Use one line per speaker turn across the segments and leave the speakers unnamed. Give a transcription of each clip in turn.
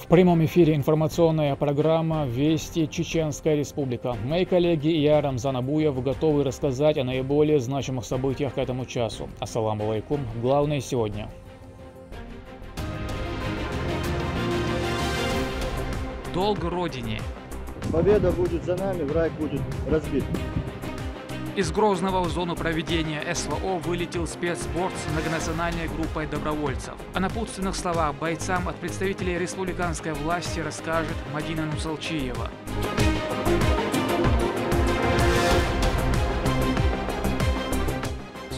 В прямом эфире информационная программа «Вести Чеченская Республика». Мои коллеги и я, Рамзан Абуев, готовы рассказать о наиболее значимых событиях к этому часу. Ассаламу алейкум. Главное сегодня.
Долг Родине.
Победа будет за нами, враг будет разбит.
Из Грозного в зону проведения СВО вылетел спецборд с многонациональной группой добровольцев. О напутственных словах бойцам от представителей республиканской власти расскажет Мадина Нусалчиева.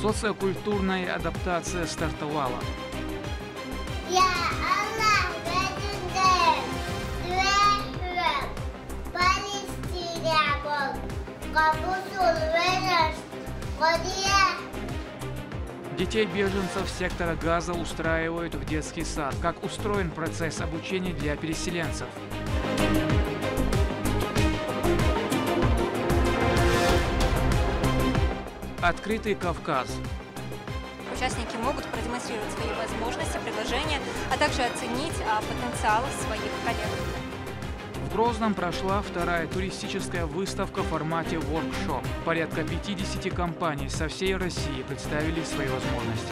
Социокультурная адаптация стартовала. Детей беженцев сектора Газа устраивают в детский сад. Как устроен процесс обучения для переселенцев? Открытый Кавказ.
Участники могут продемонстрировать свои возможности, предложения, а также оценить потенциал своих коллег.
В Грозном прошла вторая туристическая выставка в формате воркшоп. Порядка 50 компаний со всей России представили свои возможности.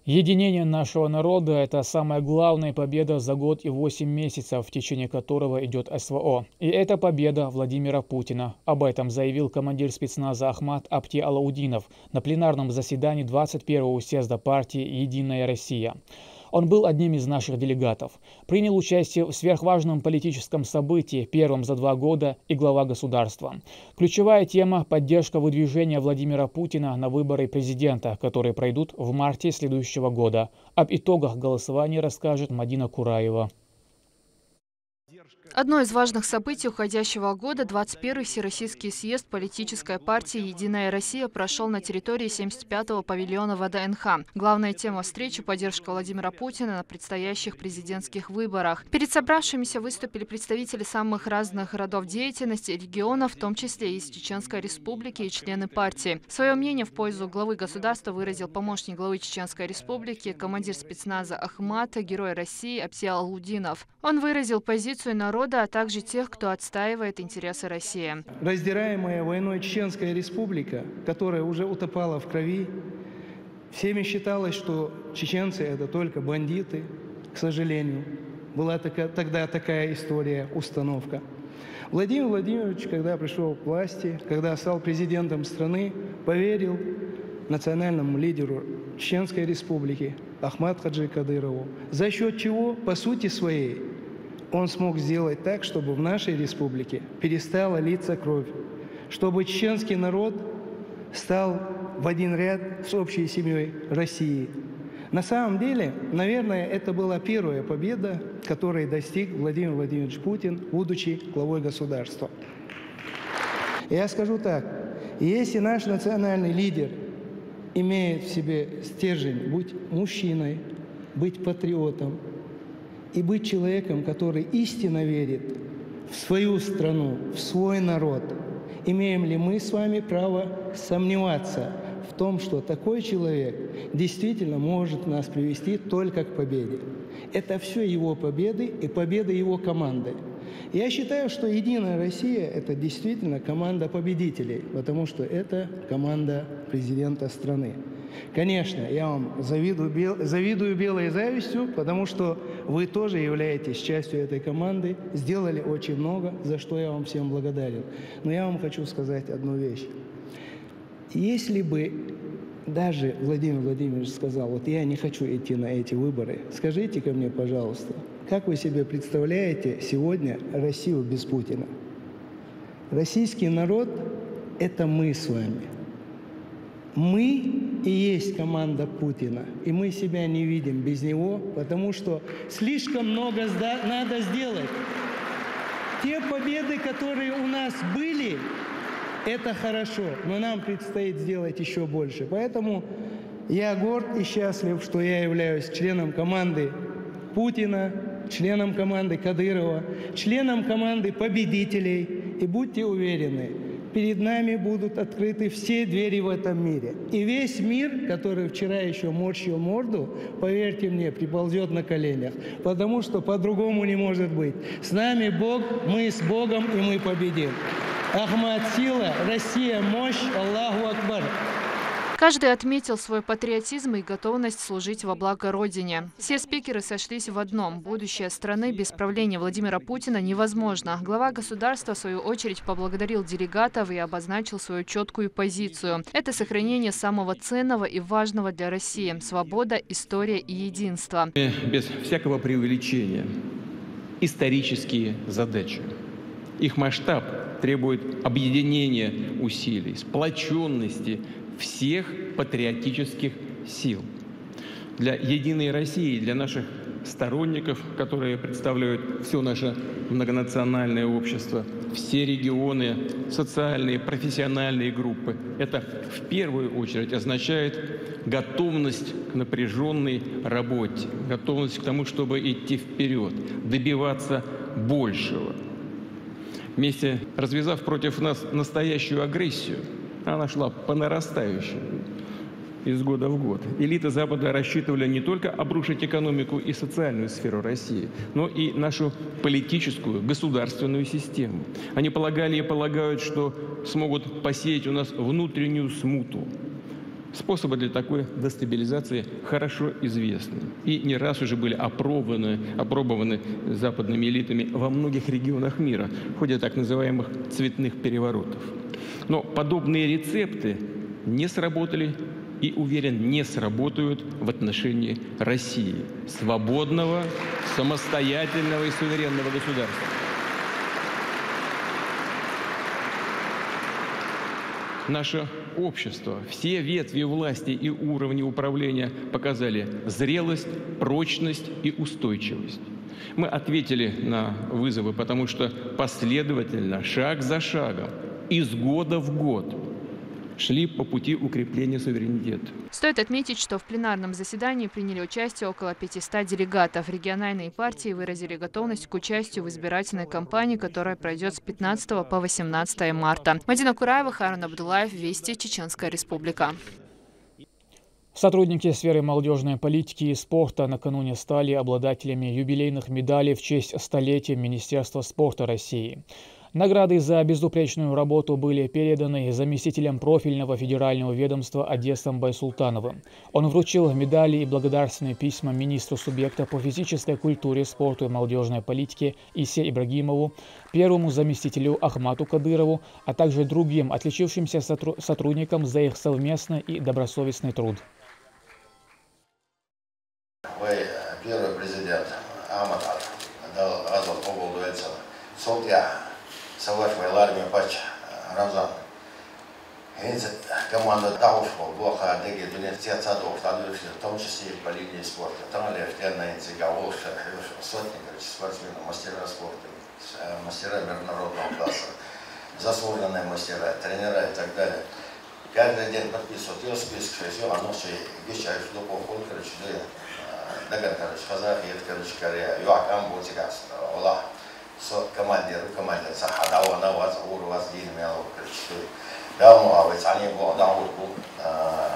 Единение нашего народа – это самая главная победа за год и 8 месяцев, в течение которого идет СВО. И это победа Владимира Путина. Об этом заявил командир спецназа Ахмат Апти Алаудинов на пленарном заседании 21-го съезда партии «Единая Россия». Он был одним из наших делегатов. Принял участие в сверхважном политическом событии, первом за 2 года, и глава государства. Ключевая тема – поддержка выдвижения Владимира Путина на выборы президента, которые пройдут в марте следующего года. Об итогах голосования расскажет Мадина Кураева.
Одно из важных событий уходящего года – 21-й Всероссийский съезд политической партии «Единая Россия» прошел на территории 75-го павильона ВДНХ. Главная тема встречи – поддержка Владимира Путина на предстоящих президентских выборах. Перед собравшимися выступили представители самых разных родов деятельности и регионов, в том числе и из Чеченской Республики, и члены партии. Свое мнение в пользу главы государства выразил помощник главы Чеченской Республики, командир спецназа Ахмата, герой России Апти Алаудинов. Он выразил позицию народа, а также тех, кто отстаивает интересы России.
Раздираемая войной Чеченская Республика, которая уже утопала в крови, всеми считалось, что чеченцы – это только бандиты, к сожалению. Была тогда такая история, установка. Владимир Владимирович, когда пришел к власти, когда стал президентом страны, поверил национальному лидеру Чеченской Республики Ахмату Хаджи Кадырову, за счет чего, по сути своей, он смог сделать так, чтобы в нашей республике перестала литься кровь, чтобы чеченский народ стал в один ряд с общей семьей России. На самом деле, наверное, это была первая победа, которой достиг Владимир Владимирович Путин, будучи главой государства. Я скажу так, если наш национальный лидер имеет в себе стержень быть мужчиной, быть патриотом, и быть человеком, который истинно верит в свою страну, в свой народ. Имеем ли мы с вами право сомневаться в том, что такой человек действительно может нас привести только к победе? Это все его победы и победы его команды. Я считаю, что «Единая Россия» – это действительно команда победителей, потому что это команда президента страны. Конечно, я вам завидую белой завистью, потому что вы тоже являетесь частью этой команды, сделали очень много, за что я вам всем благодарен. Но я вам хочу сказать одну вещь. Если бы даже Владимир Владимирович сказал, вот я не хочу идти на эти выборы, скажите-ка мне, пожалуйста, как вы себе представляете сегодня Россию без Путина? Российский народ – это мы с вами. Мы и есть команда Путина, и мы себя не видим без него, потому что слишком много надо сделать. Те победы, которые у нас были, это хорошо, но нам предстоит сделать еще больше. Поэтому я горд и счастлив, что я являюсь членом команды Путина, членом команды Кадырова, членом команды победителей. И будьте уверены, перед нами будут открыты все двери в этом мире. И весь мир, который вчера еще морщил морду, поверьте мне, приползет на коленях, потому что по-другому не может быть. С нами Бог, мы с Богом, и мы победим. Ахмад — сила, Россия — мощь, Аллаху Акбар.
Каждый отметил свой патриотизм и готовность служить во благо Родине. Все спикеры сошлись в одном. Будущее страны без правления Владимира Путина невозможно. Глава государства, в свою очередь, поблагодарил делегатов и обозначил свою четкую позицию. Это сохранение самого ценного и важного для России – свобода, история и единство.
Без всякого преувеличения. Исторические задачи. Их масштаб требует объединения усилий, сплоченности всех патриотических сил. Для единой России, для наших сторонников, которые представляют все наше многонациональное общество, все регионы, социальные, профессиональные группы, это в первую очередь означает готовность к напряженной работе, готовность к тому, чтобы идти вперед, добиваться большего. Вместе развязав против нас настоящую агрессию, она шла по нарастающей из года в год. Элиты Запада рассчитывали не только обрушить экономику и социальную сферу России, но и нашу политическую, государственную систему. Они полагали и полагают, что смогут посеять у нас внутреннюю смуту. Способы для такой дестабилизации хорошо известны и не раз уже были опробованы западными элитами во многих регионах мира в ходе так называемых цветных переворотов. Но подобные рецепты не сработали и, уверен, не сработают в отношении России, свободного, самостоятельного и суверенного государства. Наше общество, все ветви власти и уровни управления показали зрелость, прочность и устойчивость. Мы ответили на вызовы, потому что последовательно, шаг за шагом, из года в год шли по пути укрепления суверенитета.
Стоит отметить, что в пленарном заседании приняли участие около 500 делегатов. Региональные партии выразили готовность к участию в избирательной кампании, которая пройдет с 15 по 18 марта. Мадина Кураева, Харун Абдулаев, Вести, Чеченская Республика.
Сотрудники сферы молодежной политики и спорта накануне стали обладателями юбилейных медалей в честь столетия Министерства спорта России. Награды за безупречную работу были переданы заместителем профильного федерального ведомства Одессом Байсултановым. Он вручил медали и благодарственные письма министру субъекта по физической культуре, спорту и молодежной политике Исе Ибрагимову, первому заместителю Ахмату Кадырову, а также другим отличившимся сотрудникам за их совместный и добросовестный труд.
Вы первый президент Ахмат дал разум по поводу этого. Салаш Вайларми Пач Рамзан. Команда Таушко, Блоха, Деги, Университет Садов, в том числе и по линии спорта. Там Левтена, Инцегаолша, сотни спортсменов, мастера спорта, мастера международного класса, заслуженные мастера, тренера и так далее. Каждый день подписывают ее список, все, оно все вещает, что поход, короче, Даган, короче, Казах, короче, Корея, Юакам, Бутигас, Ола. Командир Сахадава, Наваз, Урваз, Дин, Мелов, Кричты. Давно, а ведь они были на урку,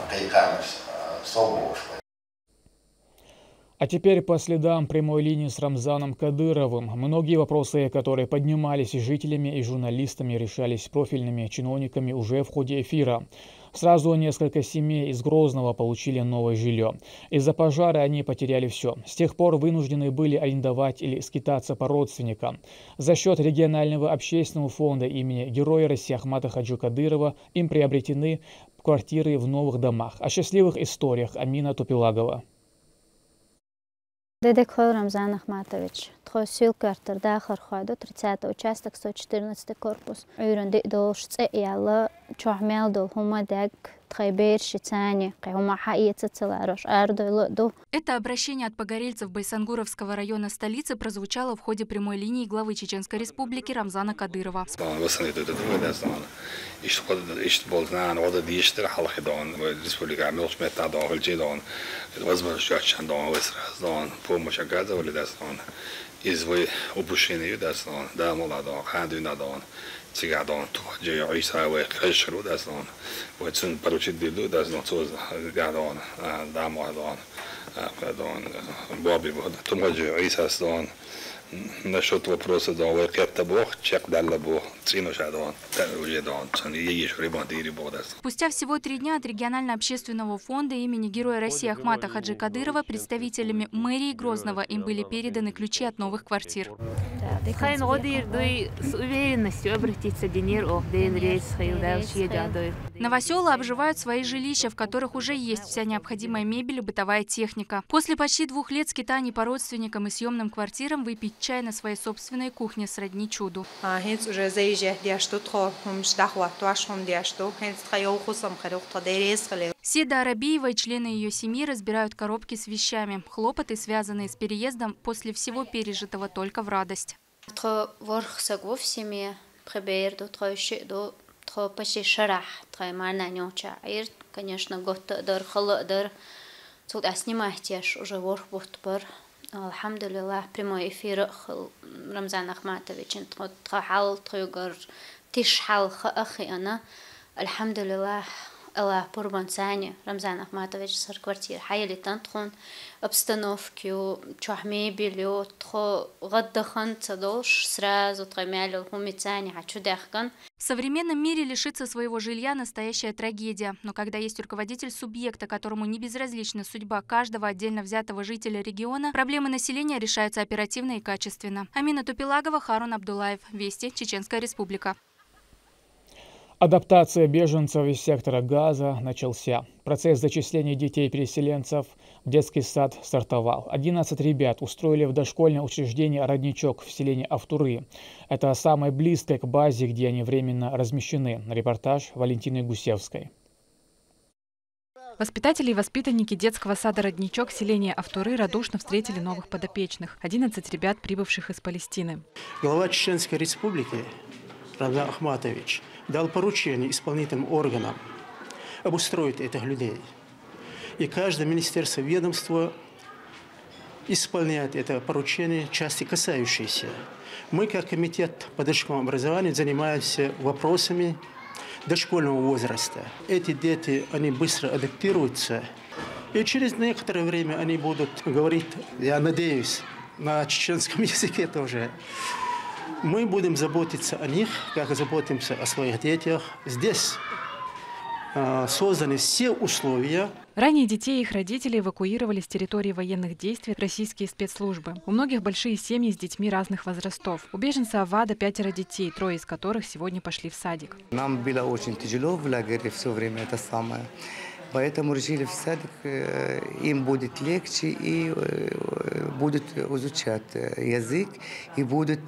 Пейкамиш, Собуш.
А теперь по следам прямой линии с Рамзаном Кадыровым. Многие вопросы, которые поднимались и жителями, и журналистами, решались профильными чиновниками уже в ходе эфира. Сразу несколько семей из Грозного получили новое жилье. Из-за пожара они потеряли все. С тех пор вынуждены были арендовать или скитаться по родственникам. За счет регионального общественного фонда имени Героя России Ахмата Хаджи Кадырова им приобретены квартиры в новых домах. О счастливых историях Амина Тупилагова.
Дедек Рамзан Ахматович, тхосил квартир дахар хойду, 30 участок, 114 корпус. Уйрунди дош цеяла, чохмел дол хума дег, тхайбер шитани, кайхума хаица целарош, ардойло до.
Это обращение от погорельцев Байсангуровского района столицы прозвучало в ходе прямой линии главы Чеченской Республики Рамзана Кадырова.
из упущения дастон, да молодон, хандунадон, цигадон, джей Исаевой кэшру дастон, вот сын поручит диду дастон, соз гадон, да молодон, гадон, баби вот, тумаджи Исастон. Насчет вопроса, да, это Бог, чек дал Бог, цену шадон, уже дон, цены есть ремонт и ремонт.
Спустя всего 3 дня от регионально-общественного фонда имени Героя России Ахмата Хаджи Кадырова представителями мэрии Грозного им были переданы ключи от новых квартир.
С уверенностью обратиться
Новоселы обживают свои жилища, в которых уже есть вся необходимая мебель и бытовая техника. После почти 2 лет скитаний по родственникам и съемным квартирам выпить чай на своей собственной кухне сродни чуду. Седа Арабиева и члены ее семьи разбирают коробки с вещами. Хлопоты, связанные с переездом, после всего пережитого только в радость.
Алхамдулиллах, прямой эфир Рамзан Ахматович, тхал трюгар тишхал ахиана. Алхамдулиллах, Аллах пурбансани Рамзан Ахматович сар квартир хайли тантхон обстановки, чахмебелю, тхо гаддахан цадош сразу трамялю хумицани хачудахкан.
В современном мире лишиться своего жилья – настоящая трагедия. Но когда есть руководитель субъекта, которому не безразлична судьба каждого отдельно взятого жителя региона, проблемы населения решаются оперативно и качественно. Амина Тупилагова, Харун Абдулаев. Вести, Чеченская Республика.
Адаптация беженцев из сектора Газа начался. Процесс зачисления детей-переселенцев в детский сад стартовал. 11 ребят устроили в дошкольное учреждение «Родничок» в селении Автуры. Это самое близкое к базе, где они временно размещены. Репортаж Валентины Гусевской.
Воспитатели и воспитанники детского сада «Родничок» селения Автуры радушно встретили новых подопечных. 11 ребят, прибывших из Палестины.
Глава Чеченской Республики Рамзан Ахматович дал поручение исполнительным органам обустроить этих людей. И каждое министерство, ведомство исполняет это поручение, части касающиеся. Мы, как комитет по дошкольному образованию, занимаемся вопросами дошкольного возраста. Эти дети, они быстро адаптируются. И через некоторое время они будут говорить, я надеюсь, на чеченском языке тоже. Мы будем заботиться о них, как заботимся о своих детях. Здесь созданы все условия.
Ранее детей и их родителей эвакуировали с территории военных действий российские спецслужбы. У многих большие семьи с детьми разных возрастов. У беженца Авада 5 детей, 3 из которых сегодня пошли в садик.
Нам было очень тяжело в лагере все время это самое. Поэтому решили в садик, им будет легче и будут изучать язык и будут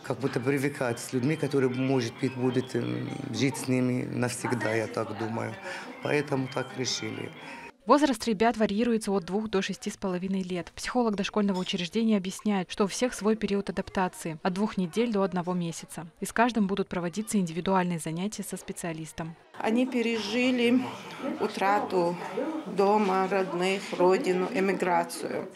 как будто привыкать с людьми, которые, может быть, будут жить с ними навсегда, я так думаю. Поэтому так решили.
Возраст ребят варьируется от 2 до 6,5 лет. Психолог дошкольного учреждения объясняет, что у всех свой период адаптации – от 2 недель до 1 месяца. И с каждым будут проводиться индивидуальные занятия со специалистом.
Они пережили утрату дома, родных, родину, эмиграцию.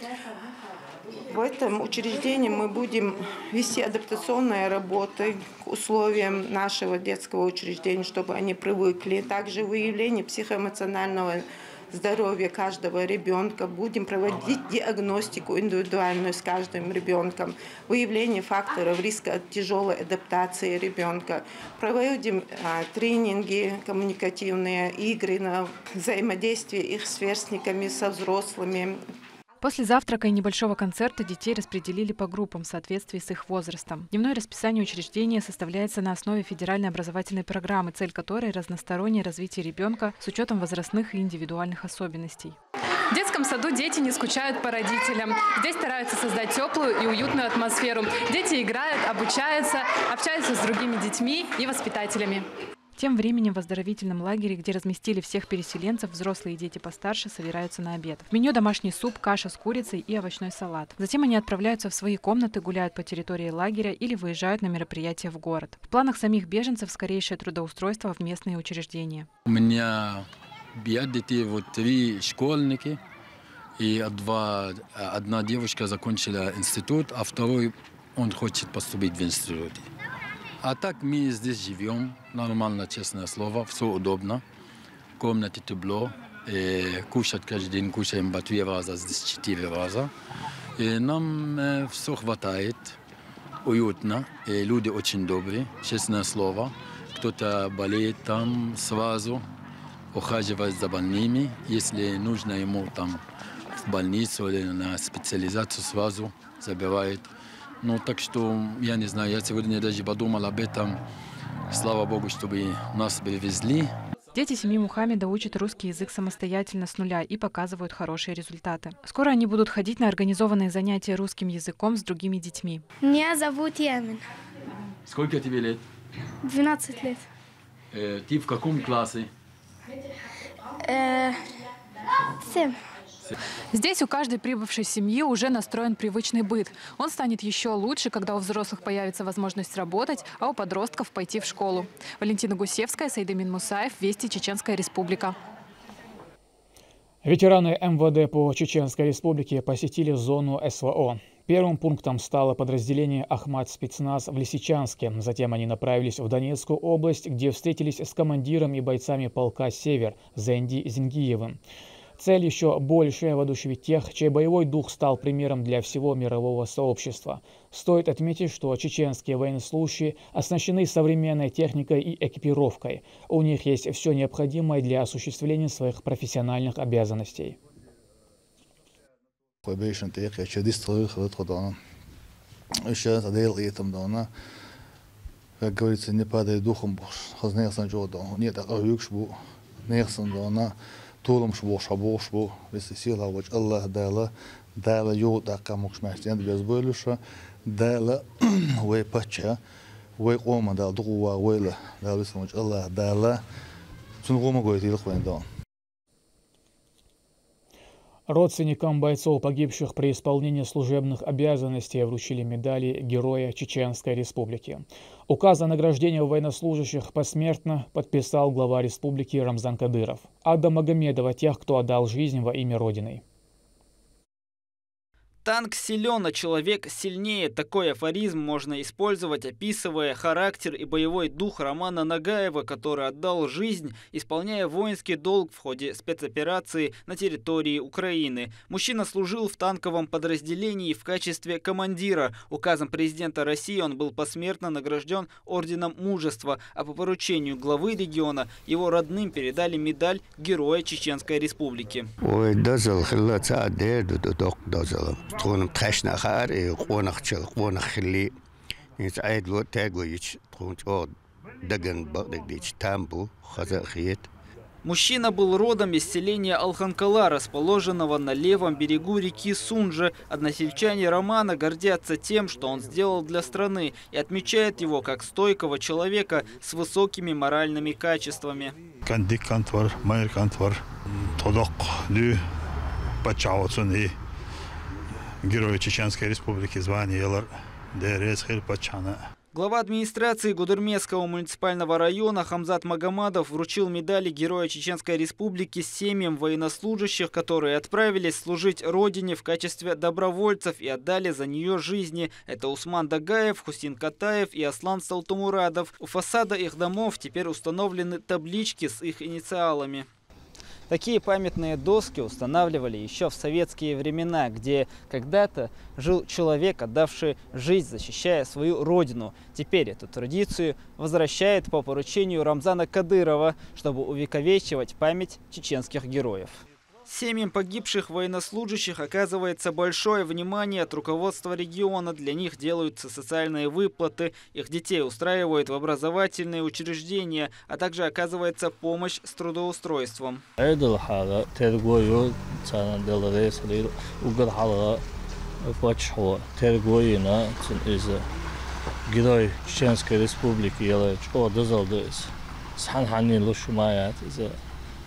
В этом учреждении мы будем вести адаптационные работы к условиям нашего детского учреждения, чтобы они привыкли. Также выявление психоэмоционального здоровья каждого ребенка. Будем проводить диагностику индивидуальную с каждым ребенком. Выявление факторов риска от тяжелой адаптации ребенка. Проводим тренинги, коммуникативные игры на взаимодействие их с сверстниками, со взрослыми.
После завтрака и небольшого концерта детей распределили по группам в соответствии с их возрастом. Дневное расписание учреждения составляется на основе федеральной образовательной программы, цель которой – разностороннее развитие ребенка с учетом возрастных и индивидуальных особенностей.
В детском саду дети не скучают по родителям. Здесь стараются создать теплую и уютную атмосферу. Дети играют, обучаются, общаются с другими детьми и воспитателями.
Тем временем в оздоровительном лагере, где разместили всех переселенцев, взрослые и дети постарше собираются на обед. В меню домашний суп, каша с курицей и овощной салат. Затем они отправляются в свои комнаты, гуляют по территории лагеря или выезжают на мероприятия в город. В планах самих беженцев скорейшее трудоустройство в местные учреждения.
У меня 5 детей, 3 школьники, И одна девушка закончила институт, а второй он хочет поступить в институт. А так мы здесь живем, нормально, честное слово, все удобно. В комнате тепло, кушать каждый день кушаем по 2 раза, здесь 4 раза. И нам все хватает, уютно, и люди очень добрые, честное слово. Кто-то болеет там сразу, ухаживает за больными, если нужно ему там в больницу или на специализацию сразу забирает. Ну, так что, я не знаю, я сегодня даже подумал об этом. Слава Богу, чтобы нас привезли.
Дети семьи Мухаммеда учат русский язык самостоятельно с нуля и показывают хорошие результаты. Скоро они будут ходить на организованные занятия русским языком с другими детьми.
Меня зовут Ямин.
Сколько тебе лет?
12 лет.
Ты в каком классе?
7.
Здесь у каждой прибывшей семьи уже настроен привычный быт. Он станет еще лучше, когда у взрослых появится возможность работать, а у подростков пойти в школу. Валентина Гусевская, Сайдамин Мусаев, Вести, Чеченская Республика.
Ветераны МВД по Чеченской Республике посетили зону СВО. Первым пунктом стало подразделение Ахмат спецназ в Лисичанске. Затем они направились в Донецкую область, где встретились с командиром и бойцами полка «Север» Зенди Зингиевым. Цель еще больше – воодушевить тех, чей боевой дух стал примером для всего мирового сообщества. Стоит отметить, что чеченские военнослужащие оснащены современной техникой и экипировкой. У них есть все необходимое для осуществления своих профессиональных обязанностей.
Как говорится, не падай духом, طولم شبوش بس سيلا وجه الله دالا يودا كموش ماشتين بيزبولوشا دالا وي باتشا وي قوما دال دقوا ويلا دال بس وجه الله دالا سنقوم قويتي لخوين.
Родственникам бойцов, погибших при исполнении служебных обязанностей, вручили медали Героя Чеченской Республики. Указ о награждении военнослужащих посмертно подписал глава республики Рамзан Кадыров. Ада Магомедова тех, кто отдал жизнь во имя Родины.
Танк силен, а человек сильнее. Такой афоризм можно использовать, описывая характер и боевой дух Романа Нагаева, который отдал жизнь, исполняя воинский долг в ходе спецоперации на территории Украины. Мужчина служил в танковом подразделении в качестве командира. Указом президента России он был посмертно награжден орденом Мужества, а по поручению главы региона его родным передали медаль Героя Чеченской Республики.
تكون بتخشنا خار قونا خلي يتعيد لو تاغويش تكون دغن بغداديش тамбу хазахиет.
Мужчина был родом из селения Алханкала, расположенного на левом берегу реки Сунжа. Односельчане Романа гордятся тем, что он сделал для страны, и отмечают его как стойкого человека с высокими моральными качествами.
Героя Чеченской Республики звание
Глава администрации Гудермесского муниципального района Хамзат Магомадов вручил медали Героя Чеченской Республики семьям военнослужащих, которые отправились служить родине в качестве добровольцев и отдали за нее жизни. Это Усман Дагаев, Хусин Катаев и Аслан Салтумурадов. У фасада их домов теперь установлены таблички с их инициалами. Такие памятные доски устанавливали еще в советские времена, где когда-то жил человек, отдавший жизнь, защищая свою родину. Теперь эту традицию возвращает по поручению Рамзана Кадырова, чтобы увековечивать память чеченских героев. Семьям погибших военнослужащих оказывается большое внимание от руководства региона. Для них делаются социальные выплаты, их детей устраивают в образовательные учреждения, а также оказывается помощь с трудоустройством.
Герой Чеченской Республики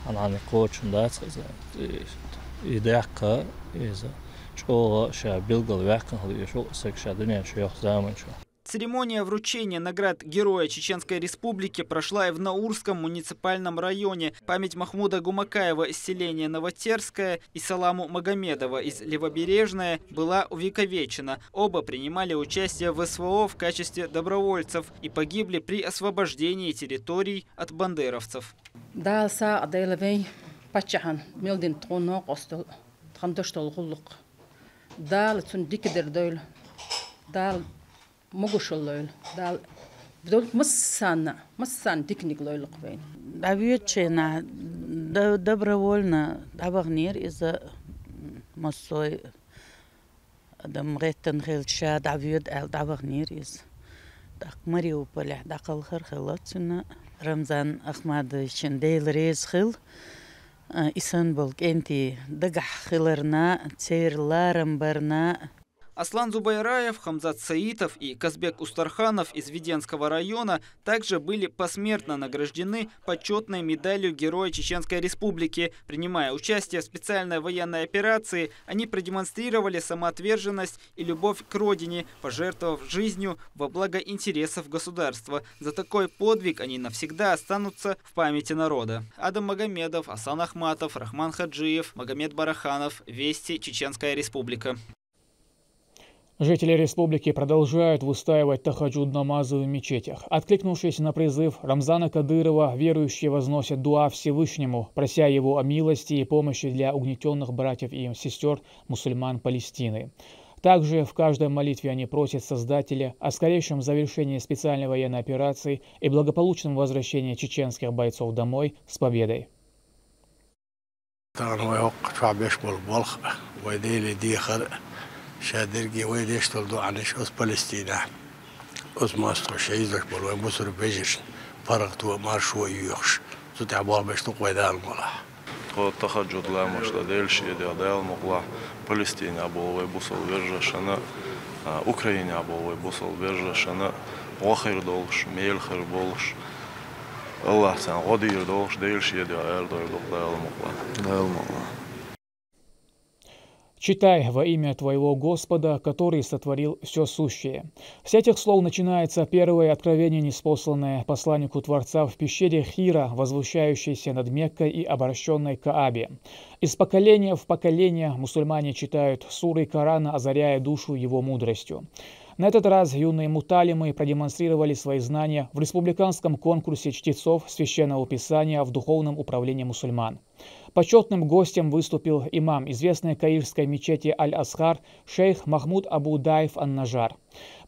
أنا قوتشون دات إذاعة إذا شو شاب بيلقى الواقع هذا شو سكشة دنيا شو يخزامن شو
Церемония вручения наград Героя Чеченской Республики прошла и в Наурском муниципальном районе. Память Махмуда Гумакаева из селения Новотерское и Саламу Магомедова из Левобережное была увековечена. Оба принимали участие в СВО в качестве добровольцев и погибли при освобождении территорий от бандеровцев.
Могушоллойл дал вдоль массан тикник лойлок вейн. Давьючена добровольно давагнир из-за массой адам реттен хилча давьют эл давагнир из так Мариуполя дакалхар хилатсуна Рамзан Ахмадовичен дейл рез хил Истанбул кенти дагах хиларна цейрларам барна.
Аслан Зубайраев, Хамзат Саитов и Казбек Устарханов из Веденского района также были посмертно награждены почетной медалью Героя Чеченской Республики. Принимая участие в специальной военной операции, они продемонстрировали самоотверженность и любовь к родине, пожертвовав жизнью во благо интересов государства. За такой подвиг они навсегда останутся в памяти народа. Адам Магомедов, Асан Ахматов, Рахман Хаджиев, Магомед Бараханов. Вести, Чеченская Республика.
Жители республики продолжают выстаивать тахаджуд-намазы в мечетях. Откликнувшись на призыв Рамзана Кадырова, верующие возносят дуа Всевышнему, прося его о милости и помощи для угнетенных братьев и сестер мусульман Палестины. Также в каждой молитве они просят Создателя о скорейшем завершении специальной военной операции и благополучном возвращении чеченских бойцов домой с победой.
شادرجي ويديش تلدو عنش أس فلسطينة أس ماستر شيزك بلوي مصر بيجش فرقتو مارشو يوخش تتعبوا بيشتوق ويدال ملاح
خود تخجد لا مش ديلش يدي ديال مقلا فلسطين أبوي بوصل بيرجع شنا أوكرانيا أبوي بوصل بيرجع شنا وخير دولش ميل خير بولش الله سان غدير دولش ديلش يدي ديال مقلا
«Читай во имя Твоего Господа, который сотворил все сущее». С этих слов начинается первое откровение, ниспосланное посланнику Творца в пещере Хира, возвышающейся над Меккой и обращенной к Каабе. Из поколения в поколение мусульмане читают суры Корана, озаряя душу его мудростью. На этот раз юные муталимы продемонстрировали свои знания в республиканском конкурсе чтецов Священного Писания в Духовном управлении мусульман. Почетным гостем выступил имам известной каирской мечети Аль-Асхар шейх Махмуд Абу Дайф Ан-Нажар.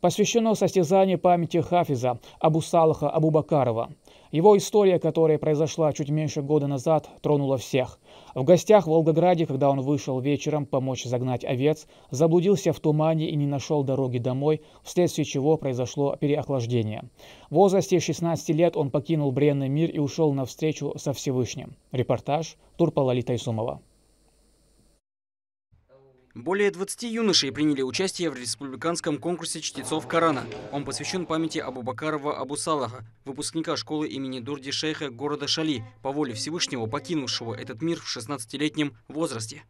Посвящено состязанию памяти хафиза Абу Салаха Абу Бакарова. Его история, которая произошла чуть меньше года назад, тронула всех. В гостях в Волгограде, когда он вышел вечером помочь загнать овец, заблудился в тумане и не нашел дороги домой, вследствие чего произошло переохлаждение. В возрасте 16 лет он покинул бренный мир и ушел навстречу со Всевышним. Репортаж Турпалали Тайсумова.
Более 20 юношей приняли участие в республиканском конкурсе чтецов Корана. Он посвящен памяти Абу Бакарова Абу Салаха, выпускника школы имени Дурди Шейха города Шали, по воле Всевышнего покинувшего этот мир в 16-летнем возрасте.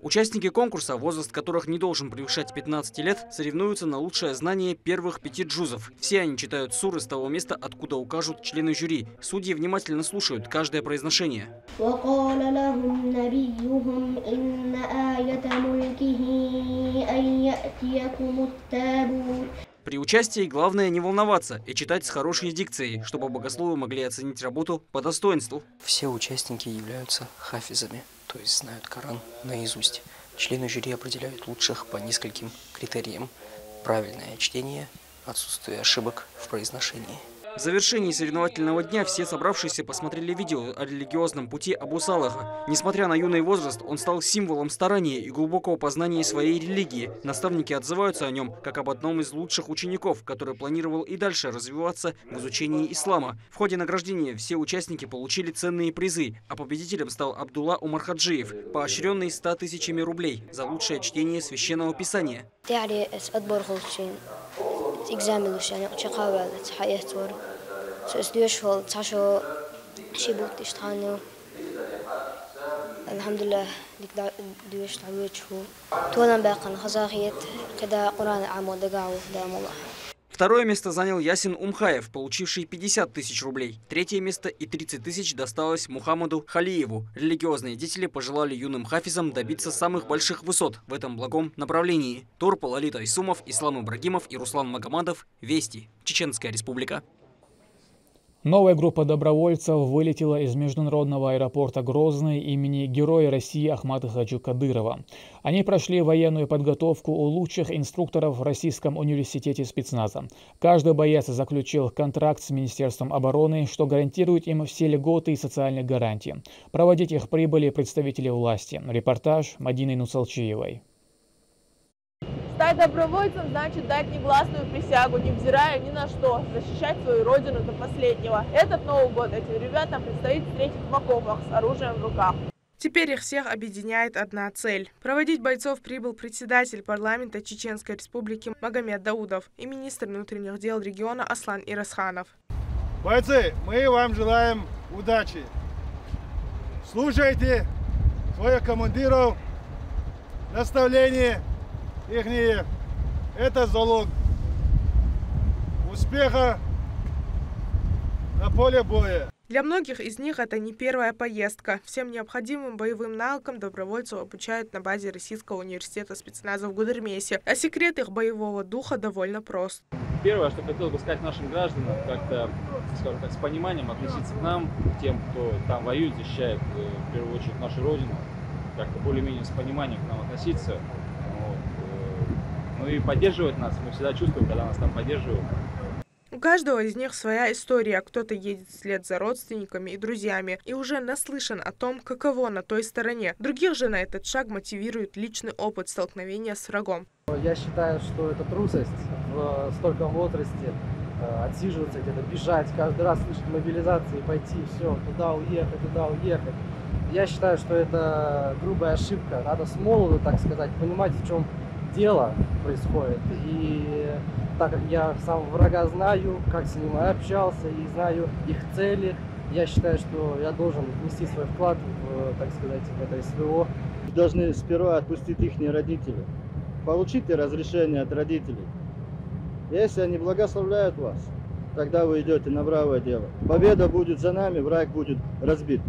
Участники конкурса, возраст которых не должен превышать 15 лет, соревнуются на лучшее знание первых 5 джузов. Все они читают суры с того места, откуда укажут члены жюри. Судьи внимательно слушают каждое произношение. При участии главное не волноваться и читать с хорошей дикцией, чтобы богословы могли оценить работу по достоинству.
Все участники являются хафизами, то есть знают Коран наизусть. Члены жюри определяют лучших по нескольким критериям: правильное чтение, отсутствие ошибок в произношении.
В завершении соревновательного дня все собравшиеся посмотрели видео о религиозном пути Абу Салаха. Несмотря на юный возраст, он стал символом старания и глубокого познания своей религии. Наставники отзываются о нем как об одном из лучших учеников, который планировал и дальше развиваться в изучении ислама. В ходе награждения все участники получили ценные призы, а победителем стал Абдулла Умархаджиев, поощренный 100 000 рублей за лучшее чтение священного писания.
Alhamdulillah duyuş tabiathu tolan baqan khazaqiyat qida Qur'an amud dagau дамулlah.
Второе место занял Ясин Умхаев, получивший 50 000 рублей. Третье место и 30 000 досталось Мухаммаду Халиеву. Религиозные деятели пожелали юным хафизам добиться самых больших высот в этом благом направлении. Турпал, Лолита Исумов, Ислам Ибрагимов и Руслан Магомадов. Вести. Чеченская Республика.
Новая группа добровольцев вылетела из международного аэропорта Грозный имени Героя России Ахмата Хаджи Кадырова. Они прошли военную подготовку у лучших инструкторов в Российском университете спецназа. Каждый боец заключил контракт с Министерством обороны, что гарантирует им все льготы и социальные гарантии. Проводить их прибыли представители власти. Репортаж Мадины Нусалчиевой.
Стать добровольцем значит дать негласную присягу, невзирая ни на что, защищать свою родину до последнего. Этот Новый год этим ребятам предстоит встретить в окопах с оружием в руках.
Теперь их всех объединяет одна цель. Проводить бойцов прибыл председатель парламента Чеченской Республики Магомед Даудов и министр внутренних дел региона Аслан Ирасханов.
Бойцы, мы вам желаем удачи. Слушайте своих командиров, наставления. Это залог успеха на поле боя.
Для многих из них это не первая поездка. Всем необходимым боевым навыкам добровольцев обучают на базе Российского университета спецназа в Гудермесе. А секрет их боевого духа довольно прост.
Первое, что хотел бы сказать нашим гражданам, как-то, скажем так, с пониманием относиться к нам, к тем, кто там воюет, защищает, в первую очередь, нашу родину, как-то более-менее с пониманием к нам относиться. Ну и поддерживать нас. Мы всегда чувствуем, когда нас там поддерживают.
У каждого из них своя история. Кто-то едет вслед за родственниками и друзьями и уже наслышан о том, каково на той стороне. Других же на этот шаг мотивирует личный опыт столкновения с врагом.
Я считаю, что это трусость в стольком возрасте отсиживаться где-то, бежать, каждый раз слышать мобилизации, пойти, все, туда уехать. Я считаю, что это грубая ошибка. Надо с молоду, так сказать, понимать, в чем дело происходит. И так как я сам врага знаю, как с ним общался и знаю их цели, я считаю, что я должен внести свой вклад в, так сказать, в это СВО.
Вы должны сперва отпустить их родителей. Получите разрешение от родителей. Если они благословляют вас, тогда вы идете на бравое дело. Победа будет за нами, враг будет разбит.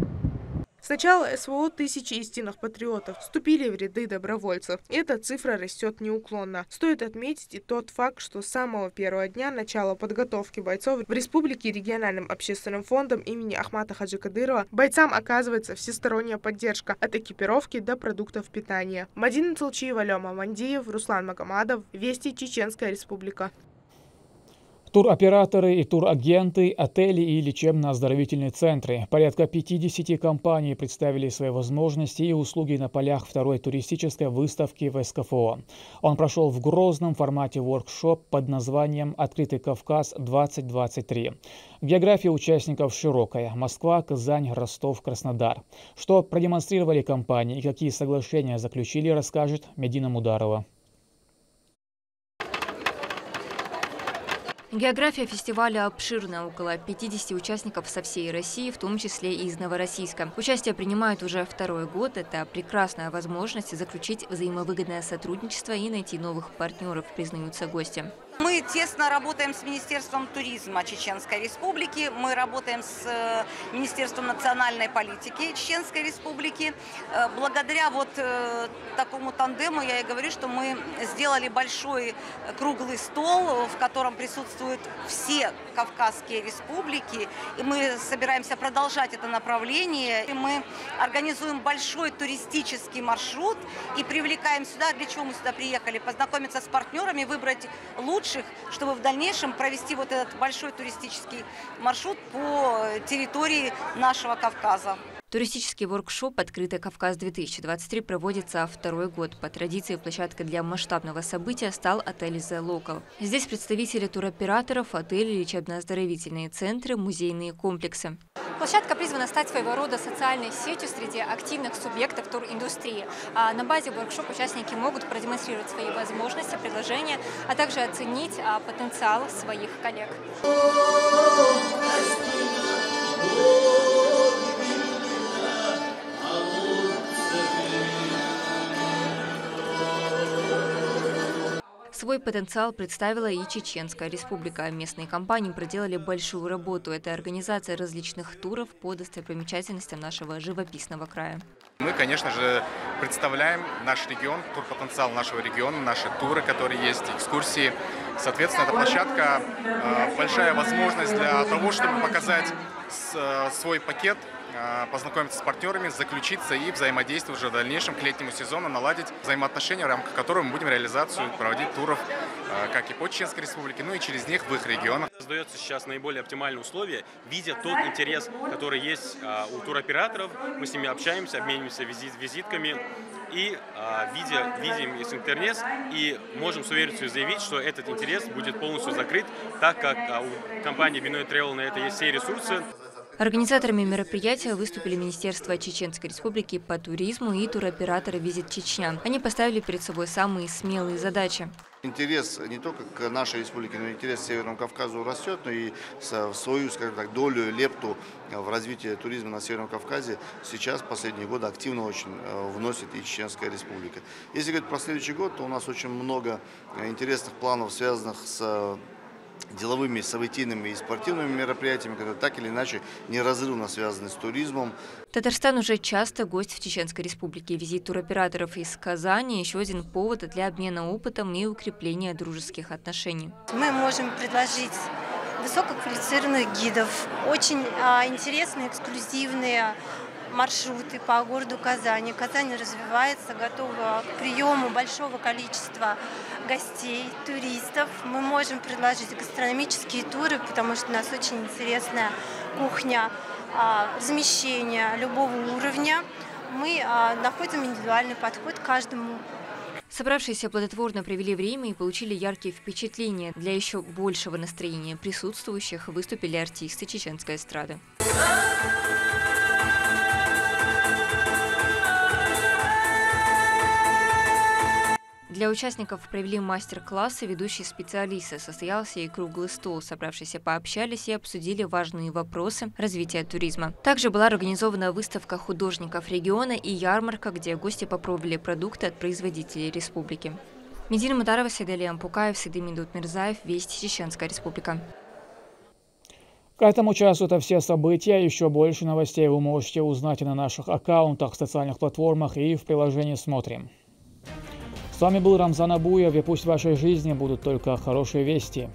С начала СВО тысячи истинных патриотов вступили в ряды добровольцев. Эта цифра растет неуклонно. Стоит отметить и тот факт, что с самого первого дня начала подготовки бойцов в Республике региональным общественным фондом имени Ахмата Хаджи Кадырова бойцам оказывается всесторонняя поддержка от экипировки до продуктов питания. Мадина Нусалчиева, Лёма Мандиев, Руслан Магомадов. Вести. Чеченская Республика.
Туроператоры и турагенты, отели и лечебно-оздоровительные центры. Порядка 50 компаний представили свои возможности и услуги на полях второй туристической выставки в СКФО. Он прошел в Грозном формате воркшоп под названием «Открытый Кавказ-2023». География участников широкая – Москва, Казань, Ростов, Краснодар. Что продемонстрировали компании и какие соглашения заключили, расскажет Медина Мударова.
География фестиваля обширна, около 50 участников со всей России, в том числе и из Новороссийска. Участие принимают уже второй год. Это прекрасная возможность заключить взаимовыгодное сотрудничество и найти новых партнеров, признаются гости.
Мы тесно работаем с Министерством туризма Чеченской Республики, мы работаем с Министерством национальной политики Чеченской Республики. Благодаря вот такому тандему я и говорю, что мы сделали большой круглый стол, в котором присутствуют все Кавказские республики, и мы собираемся продолжать это направление. И мы организуем большой туристический маршрут и привлекаем сюда, для чего мы сюда приехали, познакомиться с партнерами, выбрать лучших лучших, чтобы в дальнейшем провести вот этот большой туристический маршрут по территории нашего Кавказа.
Туристический воркшоп «Открытый Кавказ-2023» проводится второй год. По традиции площадкой для масштабного события стал отель «The Local». Здесь представители туроператоров, отели, лечебно-оздоровительные центры, музейные комплексы.
Площадка призвана стать своего рода социальной сетью среди активных субъектов туриндустрии. На базе воркшопа участники могут продемонстрировать свои возможности, предложения, а также оценить потенциал своих коллег.
Свой потенциал представила и Чеченская республика. Местные компании проделали большую работу. Это организация различных туров по достопримечательностям нашего живописного края.
Мы, конечно же, представляем наш регион, турпотенциал нашего региона, наши туры, которые есть, экскурсии. Соответственно, эта площадка большая возможность для того, чтобы показать свой пакет, познакомиться с партнерами, заключиться и взаимодействовать уже в дальнейшем к летнему сезону, наладить взаимоотношения, в рамках которого мы будем реализацию проводить туров как и по Чеченской республике, ну и через них в их регионах.
Создается сейчас наиболее оптимальные условия, видя тот интерес, который есть у туроператоров. Мы с ними общаемся, обмениваемся визитками и видим их интерес и можем с уверенностью заявить, что этот интерес будет полностью закрыт, так как у компании Binoy Travel на это есть все ресурсы.
Организаторами мероприятия выступили Министерство Чеченской республики по туризму и туроператоры «Визит Чечня». Они поставили перед собой самые смелые задачи.
Интерес не только к нашей республике, но и интерес к Северному Кавказу растет, но и свою, скажем так, долю, лепту в развитии туризма на Северном Кавказе сейчас, в последние годы, активно очень вносит и Чеченская республика. Если говорить про следующий год, то у нас очень много интересных планов, связанных с деловыми, событийными и спортивными мероприятиями, которые так или иначе неразрывно связаны с туризмом.
Татарстан уже часто гость в Чеченской республике. Визит туроператоров из Казани – еще один повод для обмена опытом и укрепления дружеских отношений.
Мы можем предложить высококвалифицированных гидов, очень интересные, эксклюзивные маршруты по городу Казани. Казань развивается, готова к приему большого количества гостей, туристов. Мы можем предложить гастрономические туры, потому что у нас очень интересная кухня, размещение любого уровня. Мы находим индивидуальный подход к каждому.
Собравшиеся плодотворно провели время и получили яркие впечатления. Для еще большего настроения присутствующих выступили артисты чеченской эстрады. Для участников провели мастер-классы ведущие специалисты. Состоялся и круглый стол. Собравшиеся пообщались и обсудили важные вопросы развития туризма. Также была организована выставка художников региона и ярмарка, где гости попробовали продукты от производителей республики. Медина Мутарова, Сейдали Ампукаев, Сейдимидут Мирзаев, Вести, Чеченская республика.
К этому часу это все события. Еще больше новостей вы можете узнать и на наших аккаунтах, социальных платформах и в приложении «Смотрим». С вами был Рамзан Абуев, и пусть в вашей жизни будут только хорошие вести.